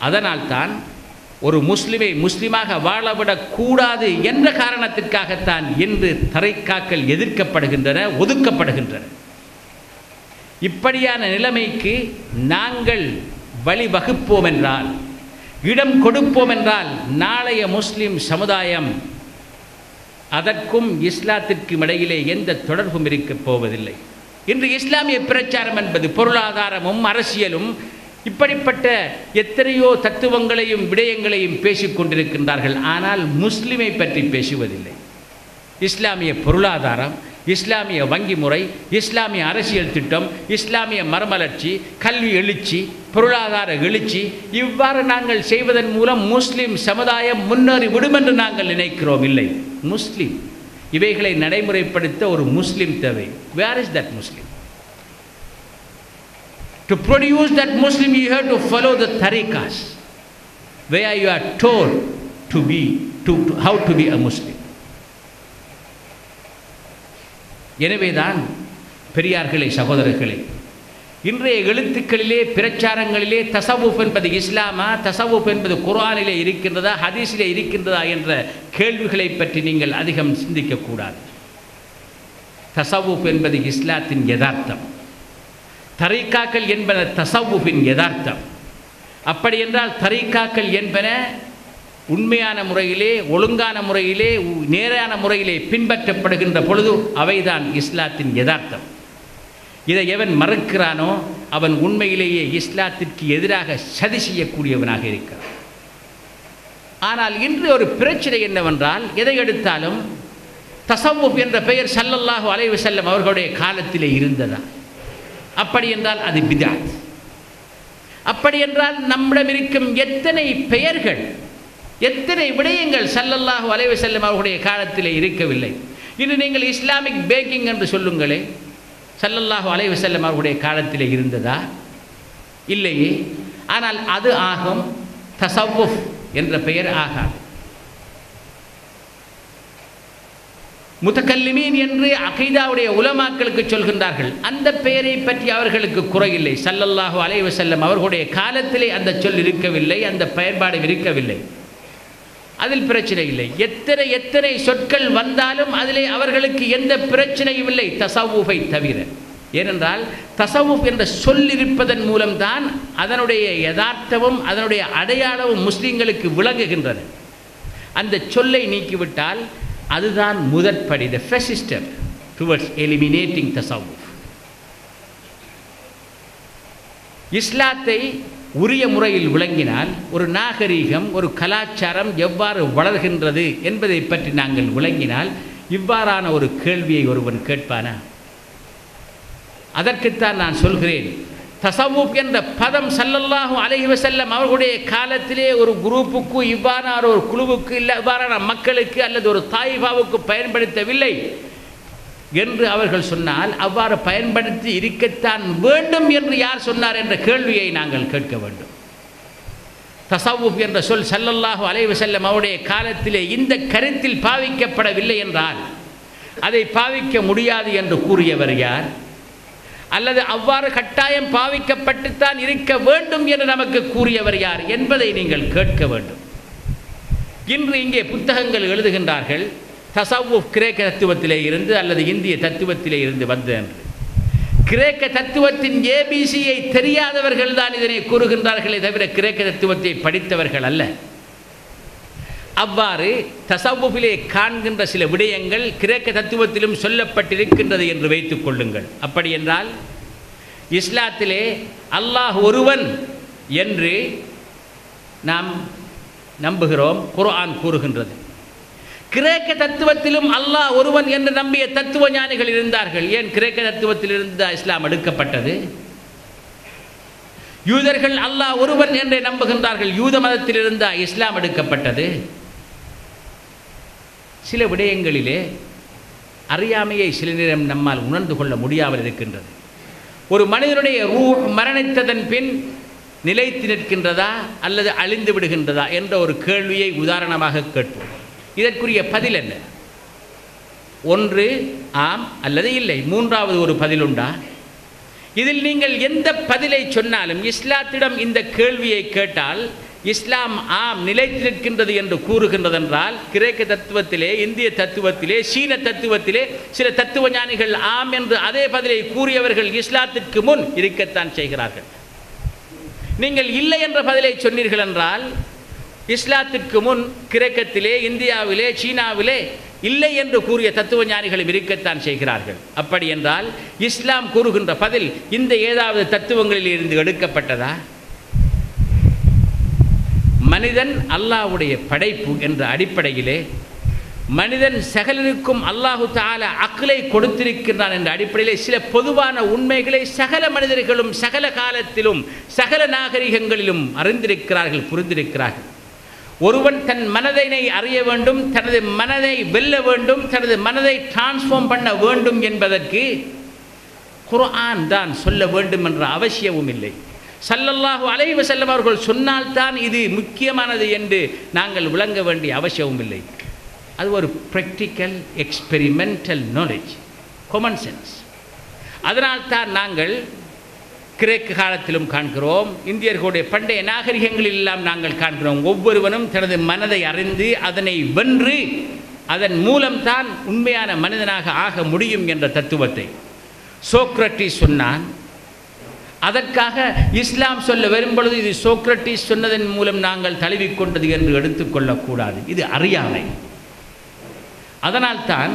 அதனால்தான் ஒரு முஸ்லிமை முஸ்லிமாக வாழவிடக்கூடாது என்ற காரணத்திற்காகத்தான் இன்று தரைக்காக்கள் எதிர்க்கப்படுகின்றன, ஒதுக்கப்படுகின்றன. இப்படியான நிலைமைக்கு நாங்கள் வழிவகுப்போம் என்றால், இடம் கொடுப்போம் என்றால், நாளைய முஸ்லிம் சமுதாயம் அதற்கும் இஸ்லாத்திற்கும் இடையிலே எந்த தொடர்பும் இருக்கப் போவதில்லை. இன்று இஸ்லாமிய பிரச்சாரம் என்பது பொருளாதாரமும் அரசியலும் இப்படிப்பட்ட எத்தனையோ தத்துவங்களையும் விடயங்களையும் பேசிக் கொண்டிருக்கின்றார்கள். ஆனால் முஸ்லிமை பற்றி பேசுவதில்லை. இஸ்லாமிய பொருளாதாரம், இஸ்லாமிய வங்கி முறை, இஸ்லாமிய அரசியல் திட்டம், இஸ்லாமிய மறுமலர்ச்சி, கல்வி எழுச்சி, பொருளாதார எழுச்சி, இவ்வாறு நாங்கள் செய்வதன் மூலம் முஸ்லிம் சமுதாயம் முன்னேறி விடும் என்று நாங்கள் நினைக்கிறோம். இல்லை, முஸ்லிம் இவைகளை நடைமுறைப்படுத்த ஒரு முஸ்லிம் தேவை. Where is that Muslim? To produce that Muslim, you have to follow the tariqas, where you are told how to be a Muslim. எனவேதான் பெரியார்களே, சகோதரர்களே, இன்றைய எழுத்துக்களிலே, பிரச்சாரங்களிலே தஸவ்வுஃப் என்பது இஸ்லாமா, தஸவ்வுஃப் என்பது குர்ஆனிலே இருக்கின்றதா, ஹதீஸிலே இருக்கின்றதா என்ற கேள்விகளை பற்றி நீங்கள் அதிகம் சிந்திக்கக்கூடாது. தஸவ்வுஃப் என்பது இஸ்லாத்தின் யதார்த்தம், தரீக்காக்கள் என்பன தஸவ்வுஃபின் யதார்த்தம். அப்படி என்றால் தரீக்காக்கள் என்பன உண்மையான முறையிலே, ஒழுங்கான முறையிலே, நேரான முறையிலே பின்பற்றப்படுகின்ற பொழுது அவைதான் இஸ்லாத்தின் யதார்த்தம். இதை எவன் மறுக்கிறானோ அவன் உண்மையிலேயே இஸ்லாத்திற்கு எதிராக சதி செய்யக்கூடியவனாக இருக்கிறான். ஆனால் இன்று ஒரு பிரச்சனை என்னவென்றால், எதை எடுத்தாலும் தஸவ்வுஃப் என்ற பெயர் ஸல்லல்லாஹு அலைஹி வஸல்லம் அவர்களுடைய காலத்திலே இருந்ததா? அப்படி என்றால் அது பித்அத். அப்படி என்றால் நம்மிடம் இருக்கும் எத்தனை பெயர்கள், எத்தனை விடயங்கள் ஸல்லல்லாஹு அலைஹி வஸல்லம் அவர்களுடைய காலத்திலே இருக்கவில்லை. இன்று நீங்கள் இஸ்லாமிக் பேக்கிங் என்று சொல்லுங்களே, ஸல்லல்லாஹு அலைஹி வஸல்லம் அவர்களுடைய காலத்திலே இருந்ததா? இல்லையே. ஆனால் அது ஆகும், தஸவ்வுஃப் என்ற பெயர் ஆகாது. முத்தகல்லிமீன் என்று அகீதாவுடைய உலமாக்களுக்கு சொல்கின்றார்கள். அந்த பெயரை பற்றி அவர்களுக்கு குறையில்லை. ஸல்லல்லாஹு அலைஹி வஸல்லம் அவர்களுடைய காலத்திலே அந்த சொல் இருக்கவில்லை, அந்த பயன்பாடு இருக்கவில்லை. அதில் பிரச்சனை இல்லை. எத்தனை சொற்கள் வந்தாலும் அதிலே அவர்களுக்கு எந்த பிரச்சனையும் இல்லை, தஸவ்வுஃபை தவிர. ஏனென்றால் தஸவ்வுஃப் என்ற சொல் இருப்பதன் மூலம்தான் அதனுடைய யதார்த்தமும் அதனுடைய அடையாளமும் முஸ்லிம்களுக்கு விளங்குகின்றது. அந்த சொல்லை நீக்கிவிட்டால் அதுதான் முதற்படி, the first step towards eliminating tasawwuf. இஸ்லாத்தை உரிய முறையில் விளங்கினால் ஒரு நாகரீகம், ஒரு கலாச்சாரம் எவ்வாறு வளர்கின்றது என்பதை பற்றி நாங்கள் விளங்கினால் இவ்வாறான ஒரு கேள்வியை ஒருவன் கேட்பானா? அதற்குத்தான் நான் சொல்கிறேன், தஸவ்வுஃப் என்ற பதம் ஸல்லல்லாஹு அலைஹி வஸல்லம் அவர்களுடைய காலத்திலே ஒரு குரூப்புக்கு, இவ்வாறான ஒரு குழுவுக்கு, இல்லை இவ்வாறான மக்களுக்கு அல்லது ஒரு தாயிஃபாவுக்கு பயன்படுத்தவில்லை என்று அவர்கள் சொன்னால், அவ்வாறு பயன்படுத்தி இருக்கத்தான் வேண்டும் என்று யார் சொன்னார் என்ற கேள்வியை நாங்கள் கேட்க வேண்டும். தஸவ்வுஃப் என்ற சொல் ஸல்லல்லாஹு அலைஹி வஸல்லம் அவருடைய காலத்திலே இந்த கருத்தில் பாவிக்கப்படவில்லை என்றால் அதை பாவிக்க முடியாது என்று கூறியவர் யார்? அல்லது அவ்வாறு கட்டாயம் பாவிக்கப்பட்டுத்தான் இருக்க வேண்டும் என்று நமக்கு கூறியவர் யார் என்பதை நீங்கள் கேட்க வேண்டும். இன்று இங்கே புத்தகங்கள் எழுதுகின்றார்கள், தஸவ்வுஃப் கிரேக்க தத்துவத்திலே இருந்து அல்லது இந்திய தத்துவத்திலே இருந்து வந்தது என்று. கிரேக்க தத்துவத்தின் ஏபிசியை தெரியாதவர்கள் தான் இதனை கூறுகின்றார்களே தவிர கிரேக்க தத்துவத்தை படித்தவர்கள் அல்ல. அவ்வாறு தஸவ்வுஃபிலே காண்கின்ற சில விடயங்கள் கிரேக்க தத்துவத்திலும் சொல்லப்பட்டிருக்கின்றது என்று வைத்துக் கொள்ளுங்கள். அப்படி என்றால் இஸ்லாத்திலே அல்லாஹ் ஒருவன் என்று நாம் நம்புகிறோம், குர்ஆன் கூறுகின்றது. கிரேக்க தத்துவத்திலும் அல்லாஹ் ஒருவன் என்று நம்பிய தத்துவ ஞானிகள் இருந்தார்கள். ஏன் கிரேக்க தத்துவத்தில் இருந்து இஸ்லாம் எடுக்கப்பட்டது? யூதர்கள் அல்லாஹ் ஒருவன் என்றே நம்புகின்றார்கள். யூத மதத்தில் இருந்தா இஸ்லாம் எடுக்கப்பட்டது. சில விடயங்களிலே அறியாமையை சில நேரம் நம்மால் உணர்ந்து கொள்ள முடியாமல் இருக்கின்றது. ஒரு மனிதனுடைய ரூஹ் மரணித்ததன் பின் நிலைத்து நிற்கின்றதா அல்லது அழிந்து விடுகின்றதா என்ற ஒரு கேள்வியை உதாரணமாக கேட்போம். இதற்குரிய பதில் என்ன? ஒன்று ஆம் அல்லது இல்லை. மூன்றாவது ஒரு பதில் உண்டா? இதில் நீங்கள் எந்த பதிலை சொன்னாலும், இஸ்லாத்திடம் இந்த கேள்வியை கேட்டால் இஸ்லாம் ஆம் நிலைத்திருக்கின்றது என்று கூறுகின்றதென்றால், கிரேக்க தத்துவத்திலே, இந்திய தத்துவத்திலே, சீன தத்துவத்திலே சில தத்துவ ஞானிகள் ஆம் என்று அதே பதிலை கூறியவர்கள் இஸ்லாத்திற்கு முன் இருக்கத்தான் செய்கிறார்கள். நீங்கள் இல்லை என்ற பதிலை சொன்னீர்கள் என்றால், இஸ்லாத்திற்கு முன் கிரேக்கத்திலே, இந்தியாவிலே, சீனாவிலே இல்லை என்று கூறிய தத்துவ ஞானிகளும் இருக்கத்தான் செய்கிறார்கள். அப்படி என்றால் இஸ்லாம் கூறுகின்ற பதில் இந்த ஏதாவது தத்துவங்களில் இருந்து எடுக்கப்பட்டதா? மனிதன் அல்லாஹ்வுடைய படைப்பு என்ற அடிப்படையிலே, மனிதன் சகலருக்கும் அல்லாஹு தஆலா அக்லை கொடுத்திருக்கின்றான் என்ற அடிப்படையிலே சில பொதுவான உண்மைகளை சகல மனிதர்களும் சகல காலத்திலும் சகல நாகரிகங்களிலும் அறிந்திருக்கிறார்கள், புரிந்திருக்கிறார்கள். ஒருவன் தன் மனதினை அறிய வேண்டும், தனது மனதை வெல்ல வேண்டும், தனது மனதை டிரான்ஸ்ஃபார்ம் பண்ண வேண்டும் என்பதற்கு குர்ஆன் தான் சொல்ல வேண்டும் என்ற அவசியமும் இல்லை. ஸல்லல்லாஹு அலைஹி வஸல்லம் அவர்கள் சொன்னால்தான் இது முக்கியமானது என்று நாங்கள் விளங்க வேண்டிய அவசியமும் இல்லை. அது ஒரு practical experimental knowledge, common sense. அதனால்தான் நாங்கள் கிரேக்க காலத்திலும் காண்கிறோம், இந்தியர்களுடைய பண்டைய நாகரிகங்களில் எல்லாம் நாங்கள் காண்கிறோம். ஒவ்வொருவனும் தனது மனதை அறிந்து அதனை வென்று அதன் மூலம்தான் உண்மையான மனிதனாக ஆக முடியும் என்ற தத்துவத்தை சோக்ரட்டிஸ் சொன்னான். அதற்காக இஸ்லாம் சொல்ல வரும்பொழுது இது சோக்ரட்டிஸ் சொன்னதன் மூலம் நாங்கள் தழுவிக்கொண்டது என்று எடுத்துக்கொள்ளக்கூடாது. இது அறியாமை. அதனால்தான்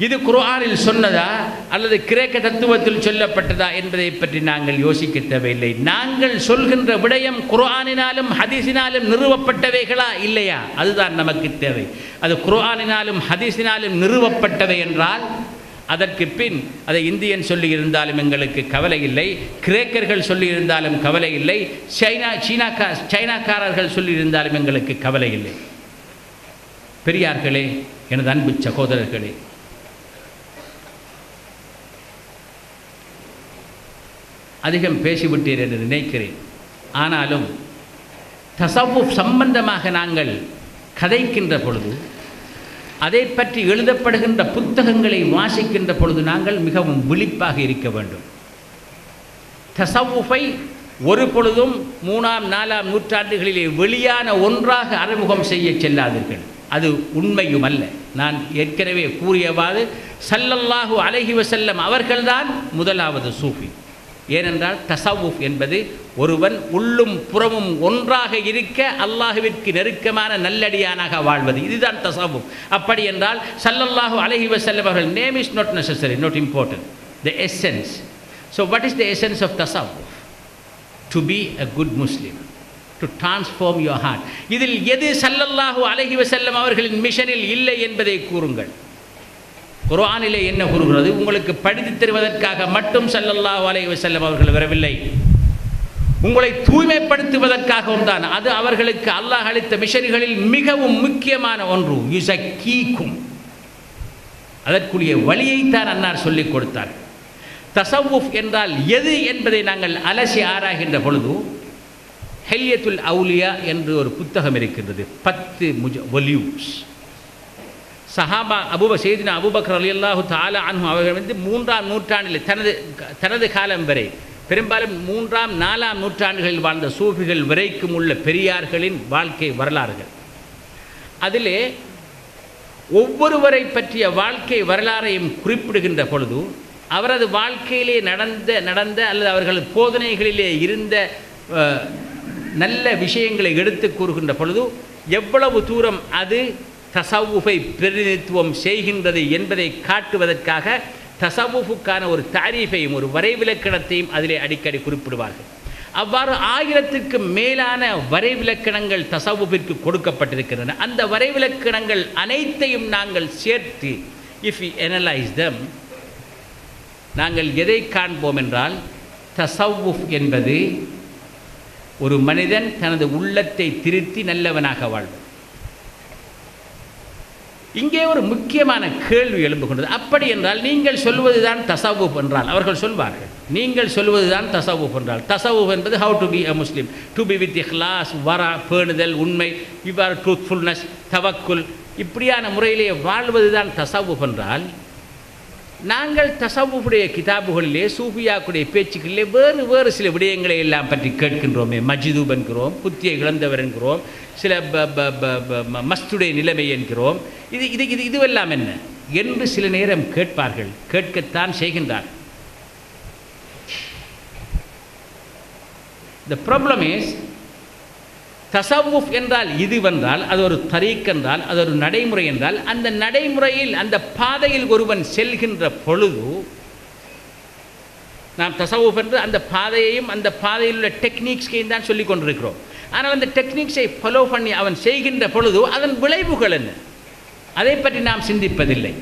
இது குர்ஆனில் சொன்னதா அல்லது கிரேக்க தத்துவத்தில் சொல்லப்பட்டதா என்பதை பற்றி நாங்கள் யோசிக்க தேவையில்லை. நாங்கள் சொல்கின்ற விடயம் குர்ஆனினாலும் ஹதீஸினாலும் நிறுவப்பட்டவைகளா இல்லையா, அதுதான் நமக்கு தேவை. அது குர்ஆனினாலும் ஹதீஸினாலும் நிறுவப்பட்டவை என்றால் அதற்கு பின் அதை இந்தியன் சொல்லியிருந்தாலும் எங்களுக்கு கவலை இல்லை, கிரேக்கர்கள் சொல்லியிருந்தாலும் கவலை இல்லை, சைனாக்காரர்கள் சொல்லியிருந்தாலும் எங்களுக்கு கவலை இல்லை. பெரியார்களே, எனது அன்பு சகோதரர்களே, அதிகம் பேசிவிட்டீர் என்று நினைக்கிறேன். ஆனாலும் தஸவ்வுஃப் சம்பந்தமாக நாங்கள் கதைக்கின்ற பொழுது, அதை பற்றி எழுதப்படுகின்ற புத்தகங்களை வாசிக்கின்ற பொழுது நாங்கள் மிகவும் விழிப்பாக இருக்க வேண்டும். தஸவ்வுஃபை ஒரு பொழுதும் 3ஆம் 4ஆம் நூற்றாண்டுகளிலே வெளியான ஒன்றாக அறிமுகம் செய்ய செல்லாதீர்கள். அது உண்மையும் அல்ல. நான் ஏற்கனவே கூறியவாறு ஸல்லல்லாஹு அலைஹி வஸல்லம் அவர்கள்தான் முதலாவது சூஃபி. ஏனென்றால் தஸவ்வுஃப் என்பது ஒருவன் உள்ளும் புறமும் ஒன்றாக இருக்க அல்லாஹ்விற்கு நெருக்கமான நல்லடியானாக வாழ்வது, இதுதான் தஸவ்வுஃப். அப்படி என்றால் ஸல்லல்லாஹு அலைஹி வஸல்லம் அவர்கள் name is not necessary, not important, the essence. So what is the essence of தஸவ்வுஃப்? To be a good Muslim, to transform your heart. இதில் எது ஸல்லல்லாஹு அலைஹி வஸல்லம் அவர்களின் மிஷனில் இல்லை என்பதை கூறுங்கள். குர்ஆனிலே என்ன கூறுகிறது? உங்களுக்கு படித்து தருவதற்காக மட்டும் ஸல்லல்லாஹு அலைஹி வஸல்லம் அவர்கள் வரவில்லை, உங்களை தூய்மைப்படுத்துவதற்காகவும் தான். அது அவர்களுக்கு அல்லாஹ் அளித்த மிஷன்களில் மிகவும் முக்கியமான ஒன்று. யுஸக்கீக்கும், அதற்குரிய வழியைத்தான் அன்னார் சொல்லிக் கொடுத்தார். தஸவ்வுஃப் என்றால் எது என்பதை நாங்கள் அலசி ஆராய்கின்ற பொழுது ஹில்யத்துல் அவுலியா என்று ஒரு புத்தகம் இருக்கின்றது, 10 வால்யூம்ஸ். சஹாபா சையதுனா அபூபக்கர் ரலியல்லாஹு தஆலா அன்ஹு அவர்கள் 3ஆம் நூற்றாண்டில் தனது காலம் வரை, பெரும்பாலும் 3ஆம் 4ஆம் நூற்றாண்டுகளில் வாழ்ந்த சூஃபிகள் வரைக்கும் உள்ள பெரியார்களின் வாழ்க்கை வரலாறுகள். அதிலே ஒவ்வொருவரை பற்றிய வாழ்க்கை வரலாறையும் குறிப்பிடுகின்ற பொழுது அவரது வாழ்க்கையிலே நடந்த அல்லது அவர்கள் போதனைகளிலே இருந்த நல்ல விஷயங்களை எடுத்து கூறுகின்ற பொழுது எவ்வளவு தூரம் அது தஸவ்வுஃபை பிரதிநிதித்துவம் செய்கின்றது என்பதை காட்டுவதற்காக தஸவ்வுஃபுக்கான ஒரு தாரீஃபையும் ஒரு வரைவிலக்கணத்தையும் அதிலே அடிக்கடி குறிப்பிடுவார்கள். அவ்வாறு 1000க்கு மேலான வரைவிலக்கணங்கள் தஸவ்வுஃபிற்கு கொடுக்கப்பட்டிருக்கின்றன. அந்த வரைவிலக்கணங்கள் அனைத்தையும் நாங்கள் சேர்த்து இஃப் வி அனலைஸ் தம், நாங்கள் எதை காண்போம் என்றால், தஸவ்வுஃப் என்பது ஒரு மனிதன் தனது உள்ளத்தை திருத்தி நல்லவனாக வாழ்வது. இங்கே ஒரு முக்கியமான கேள்வி எழும்புகின்றது. அப்படி என்றால் நீங்கள் சொல்வதுதான் தஸவ்வுஃப் என்றால், அவர்கள் சொல்வார்கள் நீங்கள் சொல்வதுதான் தஸவ்வுஃப் என்றால், தஸவ்வுஃப் என்பது how to be a Muslim, to be with இஹ்லாஸ், வரா, பேணுதல், உண்மை, இவ்வாறு ட்ரூத்ஃபுல்னஸ், தவக்குல், இப்படியான முறையிலே வாழ்வதுதான் தஸவ்வுஃப் என்றால், நாங்கள் தசவுடைய கிதாபுகளிலே சூஃபியாக்குடைய பேச்சுக்களிலே வேறு வேறு சில விடயங்களை எல்லாம் பற்றி கேட்கின்றோமே. மஜ்தூப் என்கிறோம், புத்தியை இழந்தவர் என்கிறோம், சில மஸ்துடைய நிலைமை என்கிறோம். இதுவெல்லாம் என்ன என்று சில நேரம் கேட்பார்கள், கேட்கத்தான் செய்கின்றார். The problem is, தசவுஃப் என்றால் இதுவென்றால், அது ஒரு தரீக் என்றால், அது ஒரு நடைமுறை என்றால், அந்த நடைமுறையில் அந்த பாதையில் ஒருவன் செல்கின்ற பொழுது, நாம் தசவுஃப் என்று அந்த பாதையையும் அந்த பாதையில் உள்ள டெக்னிக்ஸ்கையும் தான் சொல்லிக் கொண்டிருக்கிறோம். ஆனால் அந்த டெக்னிக்ஸை ஃபாலோ பண்ணி அவன் செய்கின்ற பொழுது அதன் விளைவுகள் என்ன, அதை பற்றி நாம் சிந்திப்பதில்லை.